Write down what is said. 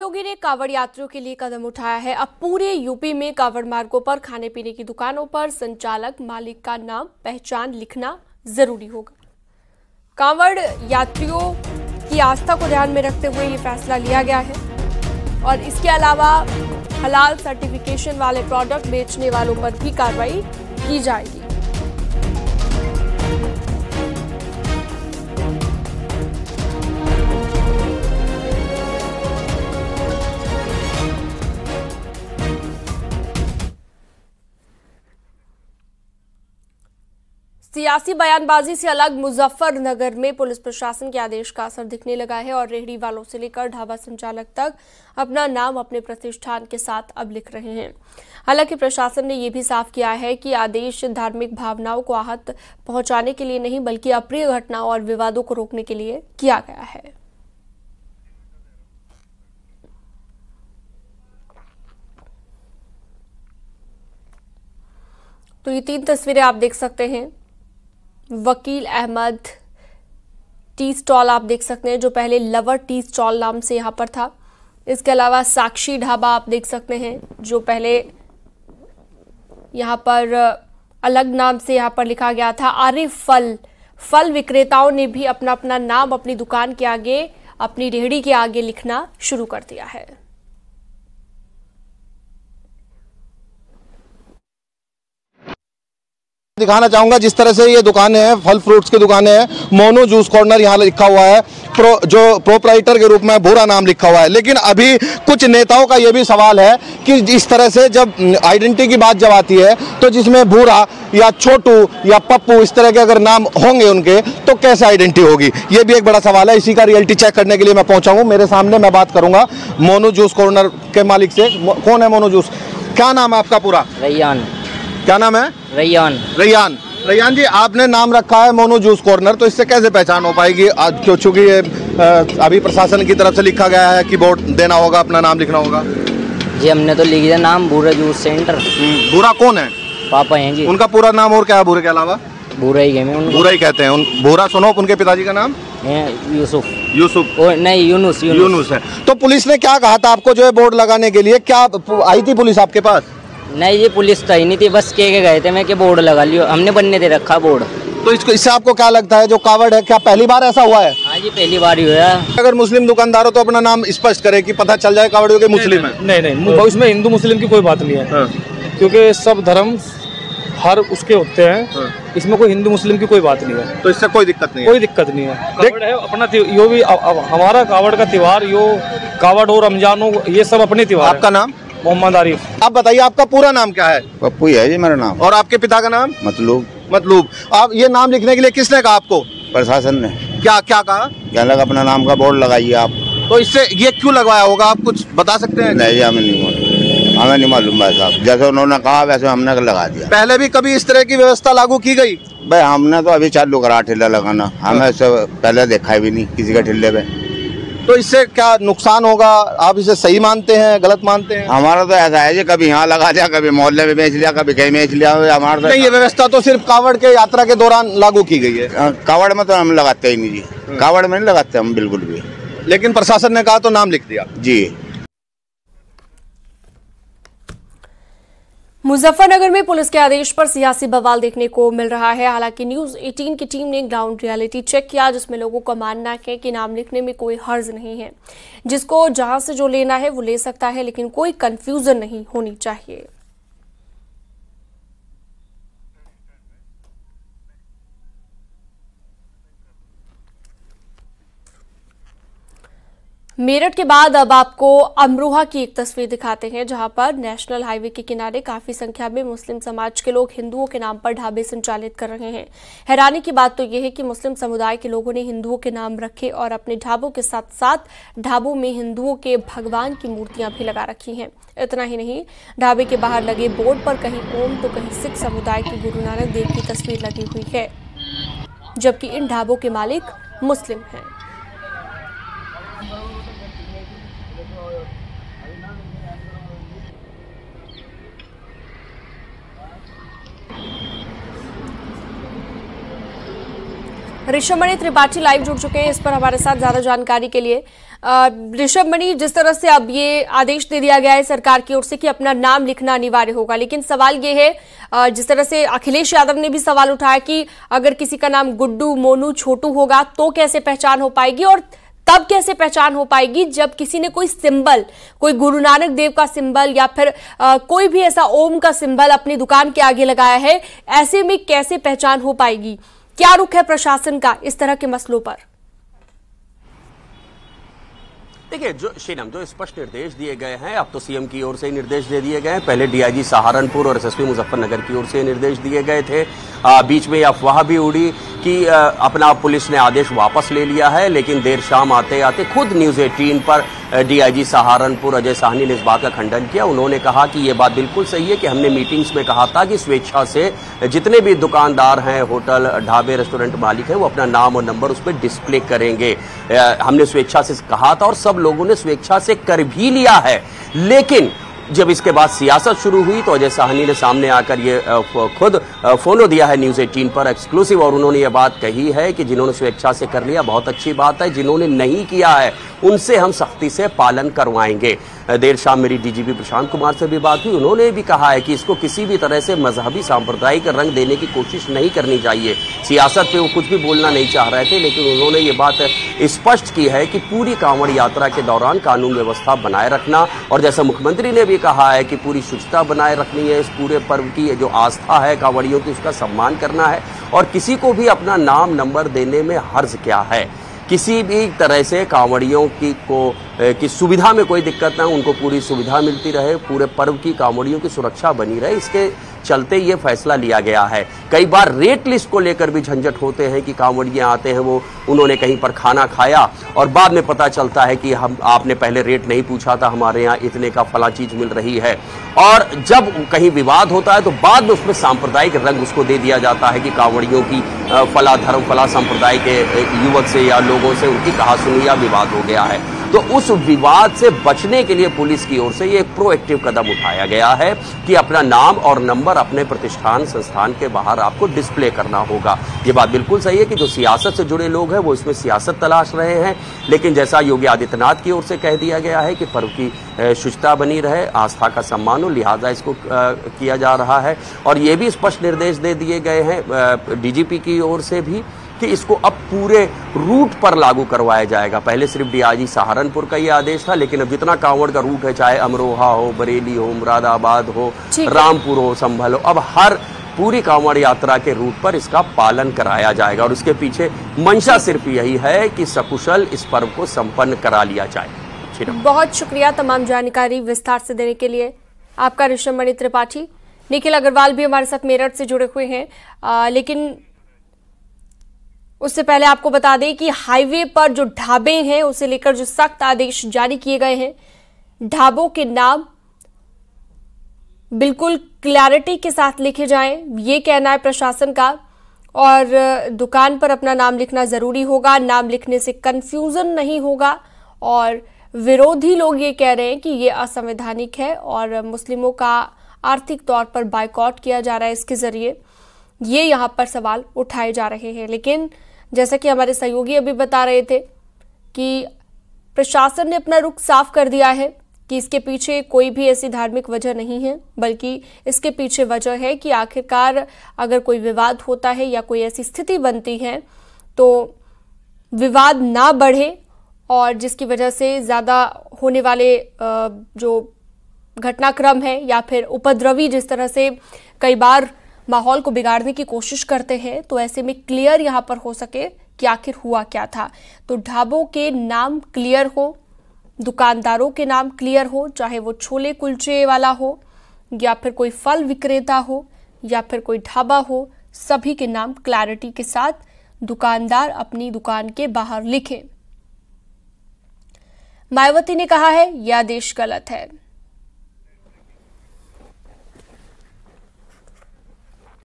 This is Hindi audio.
योगी ने कांवड़ यात्रियों के लिए कदम उठाया है। अब पूरे यूपी में कांवड़ मार्गों पर खाने पीने की दुकानों पर संचालक मालिक का नाम पहचान लिखना जरूरी होगा। कांवड़ यात्रियों की आस्था को ध्यान में रखते हुए ये फैसला लिया गया है और इसके अलावा हलाल सर्टिफिकेशन वाले प्रोडक्ट बेचने वालों पर भी कार्रवाई की जाएगी। सियासी बयानबाजी से अलग मुजफ्फरनगर में पुलिस प्रशासन के आदेश का असर दिखने लगा है और रेहड़ी वालों से लेकर ढाबा संचालक तक अपना नाम अपने प्रतिष्ठान के साथ अब लिख रहे हैं। हालांकि प्रशासन ने यह भी साफ किया है कि आदेश धार्मिक भावनाओं को आहत पहुंचाने के लिए नहीं बल्कि अप्रिय घटनाओं और विवादों को रोकने के लिए किया गया है। तो ये 3 तस्वीरें आप देख सकते हैं। वकील अहमद टी स्टॉल आप देख सकते हैं जो पहले लवर टी स्टॉल नाम से यहाँ पर था। इसके अलावा साक्षी ढाबा आप देख सकते हैं जो पहले यहाँ पर अलग नाम से यहाँ पर लिखा गया था। आरिफ फल विक्रेताओं ने भी अपना अपना नाम अपनी दुकान के आगे अपनी रेहड़ी के आगे लिखना शुरू कर दिया है। दिखाना चाहूंगा जिस तरह से ये दुकानें हैं, फल फ्रूट्स की दुकानें हैं। मोनू जूस कॉर्नर यहाँ लिखा हुआ है, जो प्रोपराइटर के रूप में भूरा नाम लिखा हुआ है। लेकिन अभी कुछ नेताओं का ये भी सवाल है कि इस तरह से जब आइडेंटिटी की बात जब आती है तो जिसमें भूरा या छोटू या पप्पू इस तरह के अगर नाम होंगे उनके तो कैसे आइडेंटिटी होगी, ये भी एक बड़ा सवाल है। इसी का रियलिटी चेक करने के लिए मैं पहुंचा हूँ। मेरे सामने मैं बात करूंगा मोनू जूस कॉर्नर के मालिक से। कौन है मोनू जूस? क्या नाम है आपका पूरा? रैयान। क्या नाम है? रैयान जी, आपने नाम रखा है मोनू जूस कॉर्नर, तो इससे कैसे पहचान हो पाएगी? क्योंकि ये अभी प्रशासन की तरफ से लिखा गया है कि बोर्ड देना होगा, अपना नाम लिखना होगा। जी हमने तो लिख दिया नाम, भूरा जूस सेंटर। भूरा कौन है? पापा हैं जी। उनका पूरा नाम और क्या है भूरे के अलावा? भूरा ही है, भूरा ही कहते हैं। भूरा सुनो, उनके पिताजी का नाम? यूसुफ नहीं, यूनुस है। तो पुलिस ने क्या कहा था आपको जो है बोर्ड लगाने के लिए? क्या आई थी पुलिस आपके पास? नहीं, ये पुलिस तो ही नहीं थी, बस के गए थे मैं कि बोर्ड लगा लियो, हमने बनने दे रखा बोर्ड। तो इससे आपको क्या लगता है जो कावड़ है, क्या पहली बार ऐसा हुआ है? हाँ जी, पहली बार ही हुआ। अगर मुस्लिम दुकानदार हो तो अपना नाम स्पष्ट करे कि पता चल जाए कावड़ियों के मुस्लिम है। नहीं, इसमें हिंदू मुस्लिम की कोई बात नहीं है। क्योंकि सब धर्म हर उसके होते हैं। इसमें कोई हिंदू मुस्लिम की कोई बात नहीं है, तो इससे कोई दिक्कत नहीं है। कोई दिक्कत नहीं है। कावड़ है अपना, यो भी हमारा कावड़ का त्योहार, यो कावड़ और रमजान हो, ये सब अपने त्योहार। आपका नाम? मोहम्मद आरिफ। आप बताइए आपका पूरा नाम क्या है? पप्पू ही है जी मेरा नाम। और आपके पिता का नाम? मतलूब। आप ये नाम लिखने के लिए किसने कहा आपको? प्रशासन ने। क्या कहा? क्या लगा अपना नाम का बोर्ड लगाइए आप। तो इससे ये क्यों लगवाया होगा, आप कुछ बता सकते हैं? नहीं, हमें नहीं मालूम भाई साहब, जैसे उन्होंने कहा वैसे हमने लगा दिया। पहले भी कभी इस तरह की व्यवस्था लागू की गई? भाई हमने तो अभी चालू करा ठेला लगाना, हमें इससे पहले देखा भी नहीं किसी के ठेले पे। तो इससे क्या नुकसान होगा? आप इसे सही मानते हैं, गलत मानते हैं? हमारा तो ऐसा है जी, कभी यहाँ लगा दिया, कभी मोहल्ले में बेच लिया, कभी कहीं बेच लिया। हमारा तो नहीं, ये व्यवस्था तो सिर्फ कावड़ के यात्रा के दौरान लागू की गई है। कावड़ में तो हम लगाते ही नहीं जी, कावड़ में नहीं लगाते हम बिल्कुल भी। लेकिन प्रशासन ने कहा तो नाम लिख दिया जी। मुजफ्फरनगर में पुलिस के आदेश पर सियासी बवाल देखने को मिल रहा है। हालांकि न्यूज़ 18 की टीम ने ग्राउंड रियलिटी चेक किया जिसमें लोगों का मानना है कि नाम लिखने में कोई हर्ज नहीं है, जिसको जहां से जो लेना है वो ले सकता है, लेकिन कोई कंफ्यूजन नहीं होनी चाहिए। मेरठ के बाद अब आपको अमरोहा की एक तस्वीर दिखाते हैं जहां पर नेशनल हाईवे के किनारे काफी संख्या में मुस्लिम समाज के लोग हिंदुओं के नाम पर ढाबे संचालित कर रहे हैं। हैरानी की बात तो यह है कि मुस्लिम समुदाय के लोगों ने हिंदुओं के नाम रखे और अपने ढाबों के साथ साथ ढाबों में हिंदुओं के भगवान की मूर्तियां भी लगा रखी हैं। इतना ही नहीं, ढाबे के बाहर लगे बोर्ड पर कहीं ओम तो कहीं सिख समुदाय की गुरु नानक देव की तस्वीर लगी हुई है, जबकि इन ढाबों के मालिक मुस्लिम हैं। ऋषभमणि त्रिपाठी लाइव जुड़ चुके हैं इस पर हमारे साथ ज्यादा जानकारी के लिए। ऋषभमणि, जिस तरह से अब ये आदेश दे दिया गया है सरकार की ओर से कि अपना नाम लिखना अनिवार्य होगा, लेकिन सवाल ये है जिस तरह से अखिलेश यादव ने भी सवाल उठाया कि अगर किसी का नाम गुड्डू, मोनू, छोटू होगा तो कैसे पहचान हो पाएगी, और तब कैसे पहचान हो पाएगी जब किसी ने कोई सिंबल, कोई गुरु नानक देव का सिंबल या फिर कोई भी ऐसा ओम का सिंबल अपनी दुकान के आगे लगाया है, ऐसे में कैसे पहचान हो पाएगी? क्या रुख है प्रशासन का इस तरह के मसलों पर? देखिए, जो स्पष्ट निर्देश दिए गए हैं, अब तो सीएम की ओर से निर्देश दे दिए गए हैं। पहले डीआईजी सहारनपुर और एसएसपी मुजफ्फरनगर की ओर से निर्देश दिए गए थे। बीच में अफवाह भी उड़ी कि अपना पुलिस ने आदेश वापस ले लिया है, लेकिन देर शाम आते आते खुद न्यूज़ 18 पर डीआईजी सहारनपुर अजय साहनी ने इस बात का खंडन किया। उन्होंने कहा कि ये बात बिल्कुल सही है कि हमने मीटिंग्स में कहा था कि स्वेच्छा से जितने भी दुकानदार हैं, होटल, ढाबे, रेस्टोरेंट मालिक हैं, वो अपना नाम और नंबर उस पर डिस्प्ले करेंगे। हमने स्वेच्छा से कहा था और सब लोगों ने स्वेच्छा से कर भी लिया है। लेकिन जब इसके बाद सियासत शुरू हुई तो अजय साहनी ने सामने आकर ये खुद फोनो दिया है न्यूज़ 18 पर एक्सक्लूसिव, और उन्होंने ये बात कही है कि जिन्होंने स्वेच्छा से कर लिया बहुत अच्छी बात है, जिन्होंने नहीं किया है उनसे हम सख्ती से पालन करवाएंगे। देर शाम मेरी डीजीपी प्रशांत कुमार से भी बात हुई, उन्होंने भी कहा है कि इसको किसी भी तरह से मजहबी सांप्रदायिक रंग देने की कोशिश नहीं करनी चाहिए। सियासत पे वो कुछ भी बोलना नहीं चाह रहे थे, लेकिन उन्होंने ये बात स्पष्ट की है कि पूरी कांवड़ यात्रा के दौरान कानून व्यवस्था बनाए रखना, और जैसा मुख्यमंत्री ने भी कहा है कि पूरी शुचिता बनाए रखनी है, इस पूरे पर्व की जो आस्था है कांवड़ियों की उसका सम्मान करना है, और किसी को भी अपना नाम नंबर देने में हर्ज क्या है। किसी भी तरह से कांवड़ियों की सुविधा में कोई दिक्कत ना हो, उनको पूरी सुविधा मिलती रहे, पूरे पर्व की कांवड़ियों की सुरक्षा बनी रहे, इसके चलते ये फैसला लिया गया है। कई बार रेट लिस्ट को लेकर भी झंझट होते हैं कि कांवड़ियां आते हैं, वो उन्होंने कहीं पर खाना खाया और बाद में पता चलता है कि आपने पहले रेट नहीं पूछा था, हमारे यहाँ इतने का फला चीज मिल रही है। और जब कहीं विवाद होता है तो बाद में उसमें सांप्रदायिक रंग उसको दे दिया जाता है कि कांवड़ियों की फला धर्म, फला संप्रदाय के युवक से या लोगों से उनकी कहासुनी या विवाद हो गया है। तो उस विवाद से बचने के लिए पुलिस की ओर से ये एक प्रोएक्टिव कदम उठाया गया है कि अपना नाम और नंबर अपने प्रतिष्ठान संस्थान के बाहर आपको डिस्प्ले करना होगा। ये बात बिल्कुल सही है कि जो सियासत से जुड़े लोग हैं वो इसमें सियासत तलाश रहे हैं, लेकिन जैसा योगी आदित्यनाथ की ओर से कह दिया गया है कि पर्व की शुचिता बनी रहे, आस्था का सम्मान हो, लिहाजा इसको किया जा रहा है। और ये भी स्पष्ट निर्देश दे दिए गए हैं डीजीपी की ओर से भी कि इसको अब पूरे रूट पर लागू करवाया जाएगा। पहले सिर्फ डीआईजी सहारनपुर का ये आदेश था, लेकिन अब जितना कांवड़ का रूट है, चाहे अमरोहा हो, बरेली हो, मुरादाबाद हो, रामपुर हो, संभल हो, अब हर पूरी कांवड़ यात्रा के रूट पर इसका पालन कराया जाएगा। और उसके पीछे मंशा सिर्फ यही है कि सकुशल इस पर्व को संपन्न करा लिया जाए। बहुत शुक्रिया तमाम जानकारी विस्तार से देने के लिए आपका ऋषभमणि त्रिपाठी। निखिल अग्रवाल भी हमारे साथ मेरठ से जुड़े हुए हैं, लेकिन उससे पहले आपको बता दें कि हाईवे पर जो ढाबे हैं उसे लेकर जो सख्त आदेश जारी किए गए हैं। ढाबों के नाम बिल्कुल क्लैरिटी के साथ लिखे जाएं, ये कहना है प्रशासन का, और दुकान पर अपना नाम लिखना जरूरी होगा। नाम लिखने से कंफ्यूजन नहीं होगा, और विरोधी लोग ये कह रहे हैं कि ये असंवैधानिक है और मुस्लिमों का आर्थिक तौर पर बायकॉट किया जा रहा है इसके जरिए। ये यहाँ पर सवाल उठाए जा रहे हैं, लेकिन जैसा कि हमारे सहयोगी अभी बता रहे थे कि प्रशासन ने अपना रुख साफ कर दिया है कि इसके पीछे कोई भी ऐसी धार्मिक वजह नहीं है, बल्कि इसके पीछे वजह है कि आखिरकार अगर कोई विवाद होता है या कोई ऐसी स्थिति बनती है तो विवाद ना बढ़े, और जिसकी वजह से ज़्यादा होने वाले जो घटनाक्रम है या फिर उपद्रवी जिस तरह से कई बार माहौल को बिगाड़ने की कोशिश करते हैं, तो ऐसे में क्लियर यहाँ पर हो सके कि आखिर हुआ क्या था। तो ढाबों के नाम क्लियर हो, दुकानदारों के नाम क्लियर हो, चाहे वो छोले कुलचे वाला हो या फिर कोई फल विक्रेता हो या फिर कोई ढाबा हो, सभी के नाम क्लैरिटी के साथ दुकानदार अपनी दुकान के बाहर लिखें। मायावती ने कहा है यह आदेश गलत है।